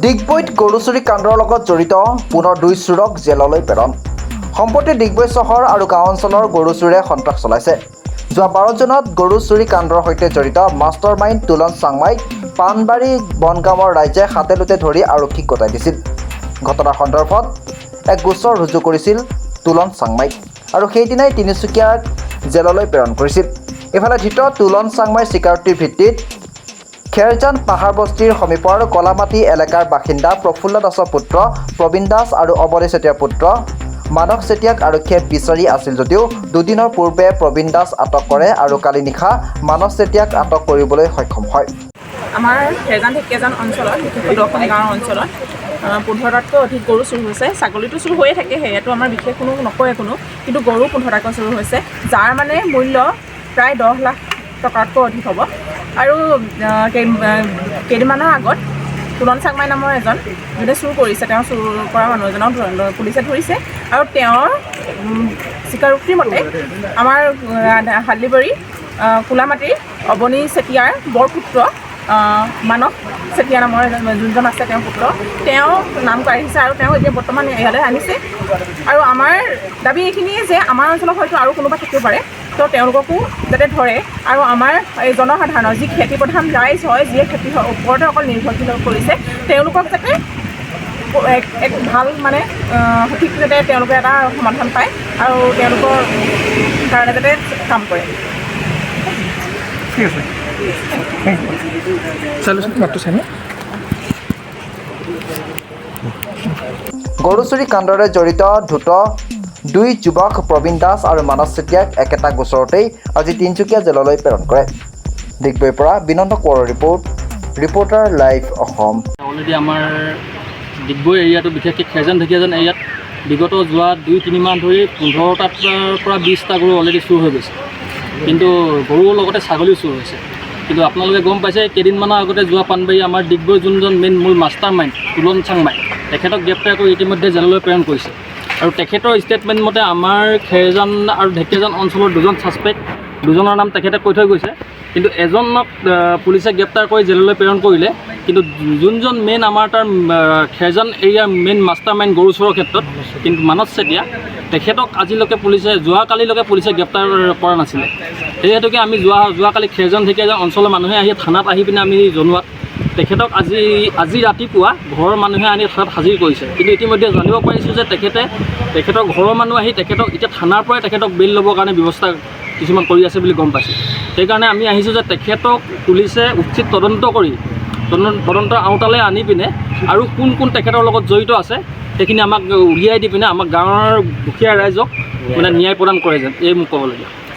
ডিগবৈত গৰু চুৰি কাণ্ডৰ লগত জড়িত পুনৰ 2 চোৰক জেললৈ প্ৰেৰণ। সম্প্ৰতি ডিগবৈ চহৰ আৰু গাঁও অঞ্চলৰ গৰু চোৰে সন্ত্ৰাস চলাইছে। যোৱা 12 জুনত গৰু চুৰি কাণ্ডৰ সৈতে জড়িত মাষ্টাৰ মাইণ্ড তুলন চাংমাইক পাণবাৰী বনগাঁৱৰ ৰাইজে হাতে লোতে ধৰি আৰক্ষীক গতাই দিছিল। ঘটনাৰ সন্দৰ্ভত এক গোচৰ ৰুজু কৰিছিল তুলন চাংমাইক আৰু সেইদিনাই তিনিচুকীয়াক জেললৈ প্ৰেৰণ কৰিছিল। ইফালে ধৃত তুলন চাংমাইৰ স্বীকাৰোক্তিৰ ভিত্তিত খেৰজান পাহাৰ বস্তিৰ সমীপৰ কলামাটি এলেকাৰ বাসিন্দা প্ৰফুল্ল দাসৰ পুত্ৰ প্ৰবীণ দাস আৰু অৱনী চেতিয়াৰ পুত্ৰ মানস চেতিয়াক আৰক্ষীয়ে বিচাৰি আছিল যদিও দুদিনৰ পূৰ্বে প্ৰবীণ দাস আটক কৰে আৰু কালি নিশা মানস চেতিয়াক আটক কৰিবলৈ সক্ষম হয়। আমাৰ খেৰজান ঢেকীয়াজান অঞ্চলত বিশেষকৈ দখন গাঁৱৰ অঞ্চলত 15টাতকৈ অধিক গৰু চুৰ হৈছে। ছাগলীটো চুৰ হৈয়ে থাকে, সেয়াটো আমাৰ বিশেষ কোনো নকৰে কোনো, কিন্তু গৰু 15টাকৈ চুৰ হৈছে, যাৰ মানে মূল্য প্ৰায় 10 লাখ টকাতকৈ অধিক হ'ব। আৰু কেইদিনমানৰ আগত তুলন চাংমাই নামৰ এজন যোনে চুৰ কৰিছে, তেওঁ চুৰ কৰা মানুহ এজনক পুলিচে ধৰিছে আৰু তেওঁৰ স্বীকাৰোক্তিৰ মতে আমাৰ হালদিবাৰী কোলামাটিৰ অৱনী চেতিয়াৰ বৰপুত্ৰ মানস চেতিয়া নামৰ যোনজন আছে তেওঁৰ পুত্ৰ, তেওঁ নাম কাঢ়িছে আৰু তেওঁ এতিয়া বৰ্তমান ইয়ালৈ আনিছে। আৰু আমাৰ দাবী এইখিনিয়ে যে আমাৰ অঞ্চলত হয়তো আৰু কোনোবা থাকিব পাৰে, তো তেওঁলোককো যাতে ধৰে আৰু আমাৰ এই জনসাধাৰণৰ যি খেতি প্ৰধান ৰাইজ হয়, যিয়ে খেতিৰ ওপৰতে অকল নিৰ্ভৰশীল কৰিছে, তেওঁলোকক যাতে এক ভাল মানে সঠিক যাতে তেওঁলোকে এটা সমাধান পায় আৰু তেওঁলোকৰ কাৰণে যাতে কাম কৰে। গৰু চুৰি কাণ্ডৰে জড়িত ধৃত 2 যুৱক প্ৰবীণ দাস আৰু মানস চেতিয়াক একেটা গোচৰতেই আজি তিনিচুকীয়া জেললৈ প্ৰেৰণ কৰে। ডিগবৈৰ পৰা বিনন্দ কোঁৱৰৰ ৰিপৰ্টাৰ লাইভ অসম। অলৰেডি আমাৰ ডিগবৈ এৰিয়াটো বিশেষকৈ খেৰজান ঢেকীয়াজান এৰিয়াত বিগত যোৱা 2-3 মাহ ধৰি 15টাৰ পৰা 20টা গৰু অলৰেডি চুৰ হৈ গৈছে, কিন্তু গৰুৰ লগতে ছাগলীও চুৰ হৈছে। কিন্তু আপোনালোকে গম পাইছে, কেইদিনমানৰ আগতে যোৱা পাণবাৰী আমাৰ ডিগবৈ যোনজন মেইন মাষ্টাৰ মাইণ্ড তুলন চাংমাই, তেখেতক গ্ৰেপ্তাৰ কৰি ইতিমধ্যে জেললৈ প্ৰেৰণ কৰিছে। আৰু তেখেতৰ ষ্টেটমেণ্ট মতে আমাৰ খেৰজান আৰু ঢেকীয়াজান অঞ্চলৰ 2জন ছাছপেক্ট, 2জনৰ নাম তেখেতে কৈ থৈ গৈছে, কিন্তু এজনক পুলিচে গ্ৰেপ্তাৰ কৰি জেললৈ প্ৰেৰণ কৰিলে। কিন্তু যোনজন মেইন আমাৰ তাৰ খেৰজান এৰিয়াৰ মেইন মাষ্টাৰ মাইণ্ড গৰু চোৰৰ ক্ষেত্ৰত কিন্তু মানস চেতিয়া, তেখেতক আজিলৈকে যোৱাকালিলৈকে পুলিচে গ্ৰেপ্তাৰ কৰা নাছিলে। সেই হেতুকে আমি যোৱাকালি খেৰজান ঢেকীয়াজান অঞ্চলৰ মানুহে আহি থানাত আহি পিনে আমি জনোৱাত তেখেতক আজি ৰাতিপুৱা ঘৰৰ মানুহে আনি থানাত হাজিৰ কৰিছে। কিন্তু ইতিমধ্যে জানিব পাৰিছোঁ যে তেখেতৰ ঘৰৰ মানুহ আহি তেখেতক এতিয়া থানাৰ পৰাই তেখেতক বেইল ল'বৰ কাৰণে ব্যৱস্থা কিছুমান কৰি আছে বুলি গম পাইছোঁ। সেইকাৰণে আমি আহিছোঁ যে তেখেতক পুলিচে উচিত তদন্ত কৰি তদন্তৰ আওতালৈ আনি পিনে আৰু কোন তেখেতৰ লগত জড়িত আছে সেইখিনি আমাক উলিয়াই দি পিনে আমাক গাঁৱৰ দুখীয়া ৰাইজক মানে ন্যায় প্ৰদান কৰে যেন, এই মোক ক'বলগীয়া।